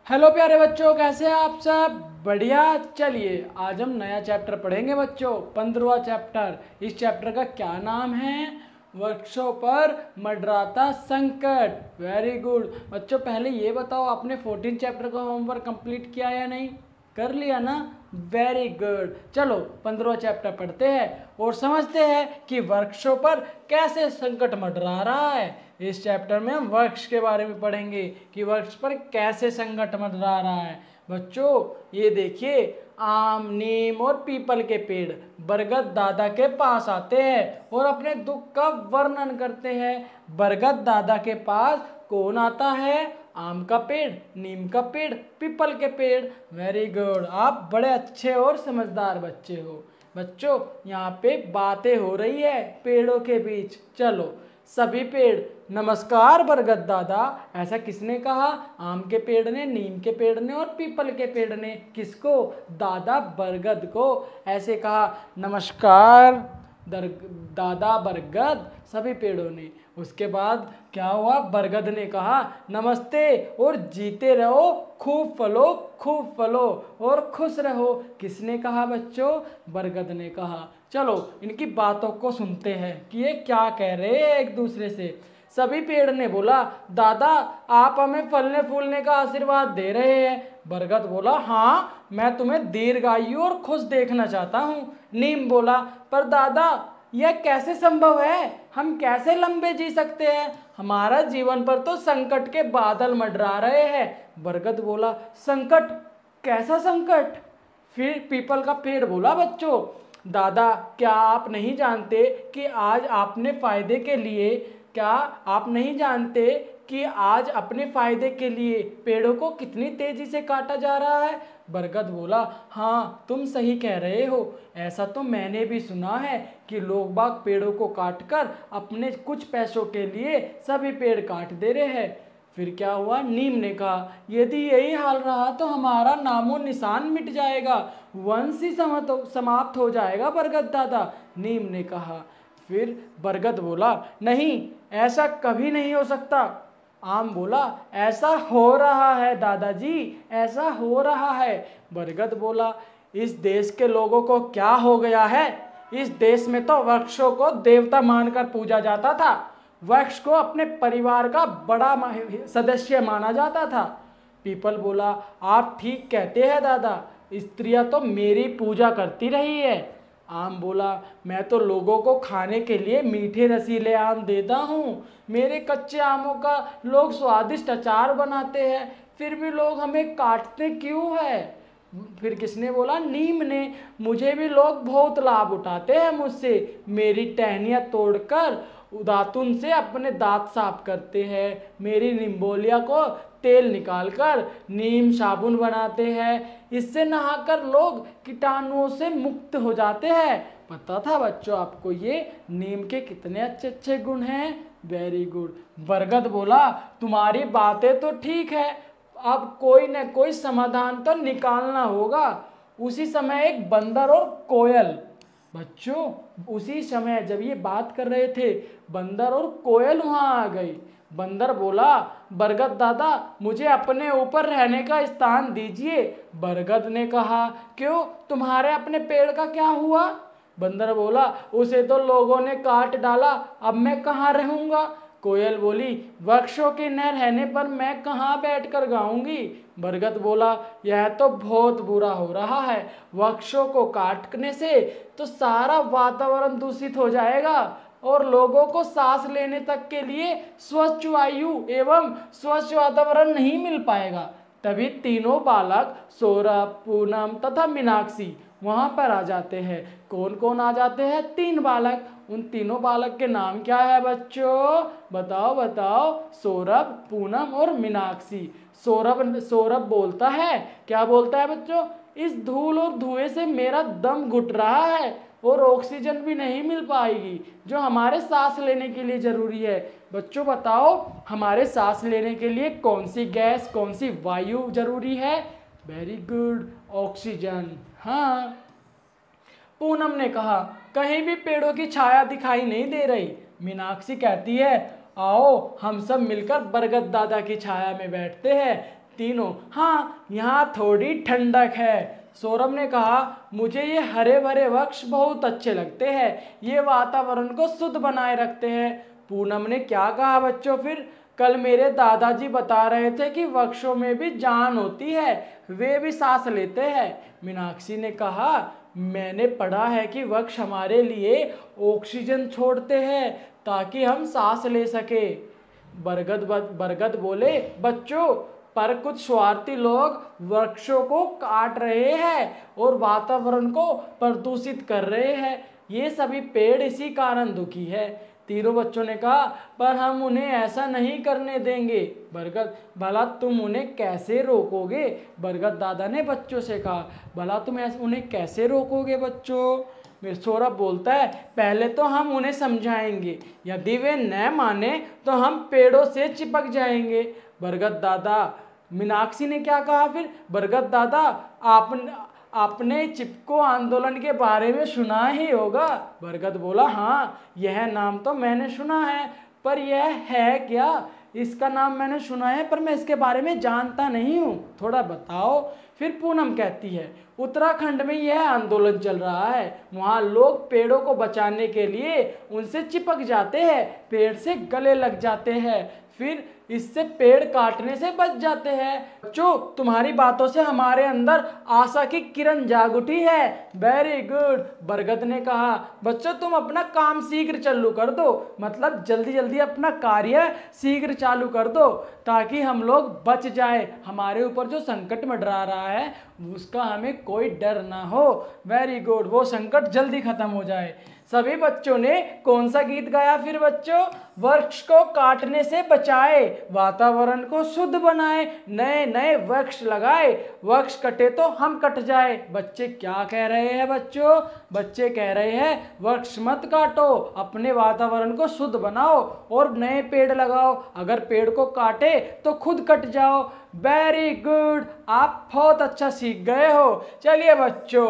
Hello प्यारे बच्चों, कैसे हैं आप सब? बढ़िया। चलिए आज हम नया चैप्टर पढ़ेंगे बच्चों, 15वां चैप्टर। इस चैप्टर का क्या नाम है? वृक्षों पर मंडराता संकट। वेरी गुड बच्चों। पहले ये बताओ, आपने 14 चैप्टर का होमवर्क कंप्लीट किया या नहीं? कर लिया ना? Very good. चलो 15वां चैप्टर पढ़ते हैं और समझते हैं कि वृक्षों पर कैसे संकट मंडरा रहा है। इस चैप्टर में हम वृक्ष के बारे में पढ़ेंगे कि वृक्ष पर कैसे संकट मंडरा रहा है। बच्चों ये देखिए, आम, नीम और पीपल के पेड़ बरगद दादा के पास आते हैं और अपने दुख का वर्णन करते हैं। बरगद दादा के पास कौन आता है? आम का पेड़, नीम का पेड़, पीपल के पेड़। वेरी गुड, आप बड़े अच्छे और समझदार बच्चे हो। बच्चों यहाँ पे बातें हो रही है पेड़ों के बीच। चलो सभी पेड़ नमस्कार बरगद दादा, ऐसा किसने कहा? आम के पेड़ ने, नीम के पेड़ ने और पीपल के पेड़ ने। किसको? दादा बरगद को ऐसे कहा, नमस्कार दादा बरगद। सभी पेड़ों ने। उसके बाद क्या हुआ? बरगद ने कहा, नमस्ते और जीते रहो, खूब फलो, खूब फलो और खुश रहो। किसने कहा बच्चों? बरगद ने कहा। चलो इनकी बातों को सुनते हैं कि ये क्या कह रहे हैं एक दूसरे से। सभी पेड़ ने बोला, दादा आप हमें फलने फूलने का आशीर्वाद दे रहे हैं। बरगद बोला, हाँ मैं तुम्हें दीर्घायु और खुश देखना चाहता हूँ। नीम बोला, पर दादा यह कैसे संभव है? हम कैसे लंबे जी सकते हैं? हमारा जीवन पर तो संकट के बादल मंडरा रहे हैं। बरगद बोला, संकट? कैसा संकट? फिर पीपल का पेड़ बोला, बच्चों दादा क्या आप नहीं जानते कि आज आपने फायदे के लिए, क्या आप नहीं जानते कि आज अपने फायदे के लिए पेड़ों को कितनी तेजी से काटा जा रहा है? बरगद बोला, हाँ तुम सही कह रहे हो। ऐसा तो मैंने भी सुना है कि लोग बाग पेड़ों को काटकर अपने कुछ पैसों के लिए सभी पेड़ काट दे रहे हैं। फिर क्या हुआ? नीम ने कहा, यदि यही हाल रहा तो हमारा नामो निशान मिट जाएगा, वंश ही समाप्त हो जाएगा बरगद दादा। नीम ने कहा। फिर बरगद बोला, नहीं ऐसा कभी नहीं हो सकता। आम बोला, ऐसा हो रहा है दादाजी, ऐसा हो रहा है। बरगद बोला, इस देश के लोगों को क्या हो गया है? इस देश में तो वृक्षों को देवता मानकर पूजा जाता था। वृक्ष को अपने परिवार का बड़ा सदस्य माना जाता था। पीपल बोला, आप ठीक कहते हैं दादा, स्त्रियां तो मेरी पूजा करती रही है। आम बोला, मैं तो लोगों को खाने के लिए मीठे रसीले आम देता हूँ। मेरे कच्चे आमों का लोग स्वादिष्ट अचार बनाते हैं, फिर भी लोग हमें काटते क्यों है? फिर किसने बोला? नीम ने, मुझे भी लोग बहुत लाभ उठाते हैं मुझसे। मेरी टहनियाँ तोड़कर दातुन से अपने दांत साफ करते हैं। मेरी निम्बोलिया को तेल निकालकर नीम साबुन बनाते हैं। इससे नहाकर लोग कीटाणुओं से मुक्त हो जाते हैं। पता था बच्चों आपको ये नीम के कितने अच्छे अच्छे गुण हैं? Very good. बरगद बोला, तुम्हारी बातें तो ठीक है, अब कोई न कोई समाधान तो निकालना होगा। उसी समय एक बंदर और कोयल, बच्चों उसी समय जब ये बात कर रहे थे, बंदर और कोयल वहां आ गई। बंदर बोला, बरगद दादा मुझे अपने ऊपर रहने का स्थान दीजिए। बरगद ने कहा, क्यों, तुम्हारे अपने पेड़ का क्या हुआ? बंदर बोला, उसे तो लोगों ने काट डाला, अब मैं कहाँ रहूंगा? कोयल बोली, वृक्षों के न रहने पर मैं कहाँ बैठकर गाऊंगी? बरगद बोला, यह तो बहुत बुरा हो रहा है। वृक्षों को काटने से तो सारा वातावरण दूषित हो जाएगा और लोगों को सांस लेने तक के लिए स्वच्छ वायु एवं स्वच्छ वातावरण नहीं मिल पाएगा। तभी तीनों बालक सौरभ, पूनम तथा मीनाक्षी वहां पर आ जाते हैं। कौन कौन आ जाते हैं? 3 बालक। उन तीनों बालक के नाम क्या है बच्चों? बताओ बताओ। सौरभ, पूनम और मीनाक्षी। सौरभ बोलता है, क्या बोलता है बच्चों? इस धूल और धुएं से मेरा दम घुट रहा है और ऑक्सीजन भी नहीं मिल पाएगी जो हमारे सांस लेने के लिए जरूरी है। बच्चों बताओ, हमारे सांस लेने के लिए कौन सी गैस, कौन सी वायु जरूरी है? Very good, oxygen. हाँ। पूनम ने कहा, कहीं भी पेड़ों की छाया दिखाई नहीं दे रही। मीनाक्षी कहती है, आओ हम सब मिलकर बरगद दादा की छाया में बैठते हैं, तीनों, हाँ यहाँ थोड़ी ठंडक है। सौरभ ने कहा, मुझे ये हरे भरे वृक्ष बहुत अच्छे लगते हैं, ये वातावरण को शुद्ध बनाए रखते हैं। पूनम ने क्या कहा बच्चों फिर? कल मेरे दादाजी बता रहे थे कि वृक्षों में भी जान होती है, वे भी सांस लेते हैं। मीनाक्षी ने कहा, मैंने पढ़ा है कि वृक्ष हमारे लिए ऑक्सीजन छोड़ते हैं ताकि हम सांस ले सके। बरगद बोले, बच्चों पर कुछ स्वार्थी लोग वृक्षों को काट रहे हैं और वातावरण को प्रदूषित कर रहे हैं। ये सभी पेड़ इसी कारण दुखी है। तीनों बच्चों ने कहा, पर हम उन्हें ऐसा नहीं करने देंगे। बरगद, भला तुम उन्हें कैसे रोकोगे? बरगद दादा ने बच्चों से कहा, भला तुम उन्हें कैसे रोकोगे बच्चों? सौरभ बोलता है, पहले तो हम उन्हें समझाएंगे, यदि वे न माने तो हम पेड़ों से चिपक जाएंगे। बरगद दादा, मीनाक्षी ने क्या कहा फिर? बरगद दादा, आपने चिपको आंदोलन के बारे में सुना ही होगा। बरगद बोला, हाँ यह नाम तो मैंने सुना है, पर यह है क्या? इसका नाम मैंने सुना है पर मैं इसके बारे में जानता नहीं हूँ, थोड़ा बताओ। फिर पूनम कहती है, उत्तराखंड में यह आंदोलन चल रहा है, वहाँ लोग पेड़ों को बचाने के लिए उनसे चिपक जाते हैं, पेड़ से गले लग जाते हैं, फिर इससे पेड़ काटने से बच जाते हैं। बच्चों, तुम्हारी बातों से हमारे अंदर आशा की किरण जाग उठी है। वेरी गुड, बरगद ने कहा। बच्चों, तुम अपना काम शीघ्र चालू कर दो, मतलब जल्दी जल्दी अपना कार्य शीघ्र चालू कर दो ताकि हम लोग बच जाए। हमारे ऊपर जो संकट मंडरा रहा है उसका हमें कोई डर ना हो। वेरी गुड, वो संकट जल्दी खत्म हो जाए। सभी बच्चों ने कौन सा गीत गाया फिर बच्चों? वृक्ष को काटने से बचाए, वातावरण को शुद्ध बनाए, नए नए वृक्ष लगाए, वृक्ष कटे तो हम कट जाए। बच्चे क्या कह रहे हैं बच्चों? बच्चे कह रहे हैं, वृक्ष मत काटो, अपने वातावरण को शुद्ध बनाओ और नए पेड़ लगाओ, अगर पेड़ को काटे तो खुद कट जाओ। वेरी गुड, आप बहुत अच्छा सीख गए हो। चलिए बच्चों,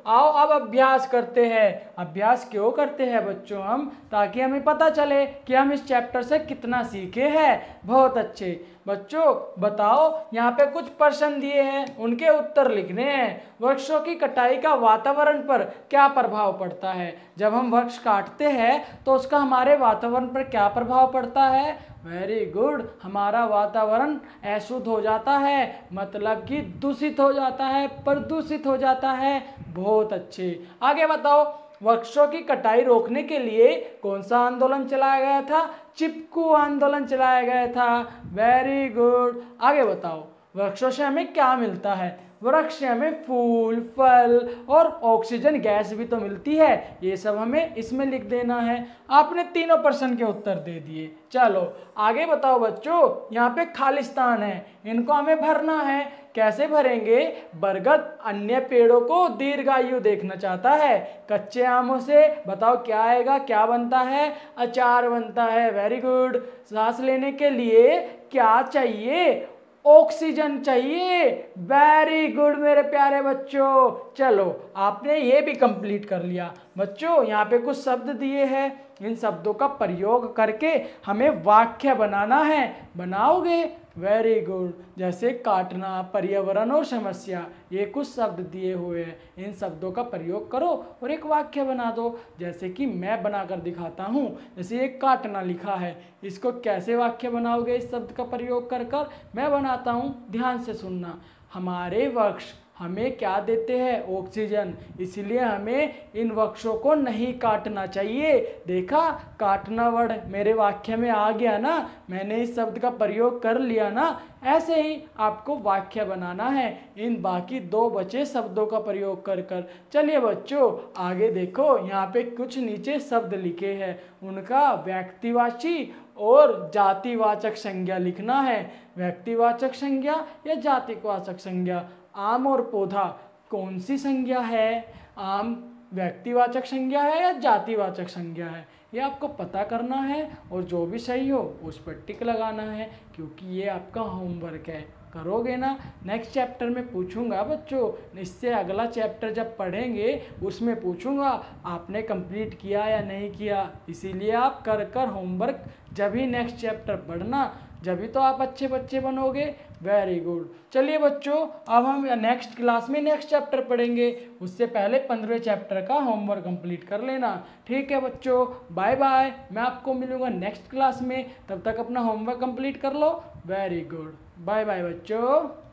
आओ अब अभ्यास करते हैं। अभ्यास क्यों करते हैं बच्चों हम? ताकि हमें पता चले कि हम इस चैप्टर से कितना सीखे हैं। बहुत अच्छे बच्चों, बताओ, यहाँ पे कुछ प्रश्न दिए हैं, उनके उत्तर लिखने हैं। वृक्षों की कटाई का वातावरण पर क्या प्रभाव पड़ता है? जब हम वृक्ष काटते हैं तो उसका हमारे वातावरण पर क्या प्रभाव पड़ता है? वेरी गुड, हमारा वातावरण अशुद्ध हो जाता है, मतलब कि दूषित हो जाता है, प्रदूषित हो जाता है। बहुत अच्छे, आगे बताओ। वृक्षों की कटाई रोकने के लिए कौन सा आंदोलन चलाया गया था? चिपकू आंदोलन चलाया गया था। वेरी गुड, आगे बताओ। वृक्षों से हमें क्या मिलता है? वृक्ष से हमें फूल, फल और ऑक्सीजन गैस भी तो मिलती है। ये सब हमें इसमें लिख देना है। आपने तीनों प्रश्न के उत्तर दे दिए। चलो आगे बताओ बच्चों, यहाँ पे खालिस्तान है, इनको हमें भरना है। कैसे भरेंगे? बरगद अन्य पेड़ों को दीर्घायु देखना चाहता है। कच्चे आमों से बताओ क्या आएगा, क्या बनता है? अचार बनता है। Very good. सांस लेने के लिए क्या चाहिए? ऑक्सीजन चाहिए। वेरी गुड मेरे प्यारे बच्चों। चलो आपने ये भी कंप्लीट कर लिया। बच्चों यहाँ पे कुछ शब्द दिए हैं, इन शब्दों का प्रयोग करके हमें वाक्य बनाना है। बनाओगे? Very good. जैसे काटना, पर्यावरण और समस्या, ये कुछ शब्द दिए हुए हैं, इन शब्दों का प्रयोग करो और एक वाक्य बना दो। जैसे कि मैं बनाकर दिखाता हूँ। जैसे एक काटना लिखा है, इसको कैसे वाक्य बनाओगे इस शब्द का प्रयोग कर कर? मैं बनाता हूँ, ध्यान से सुनना। हमारे वृक्ष हमें क्या देते हैं? ऑक्सीजन, इसलिए हमें इन वृक्षों को नहीं काटना चाहिए। देखा, काटना वर्ड मेरे वाक्य में आ गया ना, मैंने इस शब्द का प्रयोग कर लिया ना। ऐसे ही आपको वाक्य बनाना है इन बाकी दो बचे शब्दों का प्रयोग कर कर। चलिए बच्चों आगे देखो, यहाँ पे कुछ नीचे शब्द लिखे हैं, उनका व्यक्तिवाची और जातिवाचक संज्ञा लिखना है। व्यक्तिवाचक संज्ञा या जातिवाचक संज्ञा? आम और पौधा कौन सी संज्ञा है? आम व्यक्तिवाचक संज्ञा है या जातिवाचक संज्ञा है? ये आपको पता करना है और जो भी सही हो उस पर टिक लगाना है, क्योंकि ये आपका होमवर्क है। करोगे ना? नेक्स्ट चैप्टर में पूछूंगा बच्चों, इससे अगला चैप्टर जब पढ़ेंगे उसमें पूछूंगा आपने कंप्लीट किया या नहीं किया। इसीलिए आप कर कर होमवर्क जब ही नेक्स्ट चैप्टर पढ़ना, जब ही तो आप अच्छे बच्चे बनोगे। Very good. चलिए बच्चों, अब हम नेक्स्ट क्लास में नेक्स्ट चैप्टर पढ़ेंगे, उससे पहले 15वें चैप्टर का होमवर्क कंप्लीट कर लेना। ठीक है बच्चों, बाय बाय। मैं आपको मिलूंगा नेक्स्ट क्लास में, तब तक अपना होमवर्क कंप्लीट कर लो। वेरी गुड, बाय बाय बच्चों।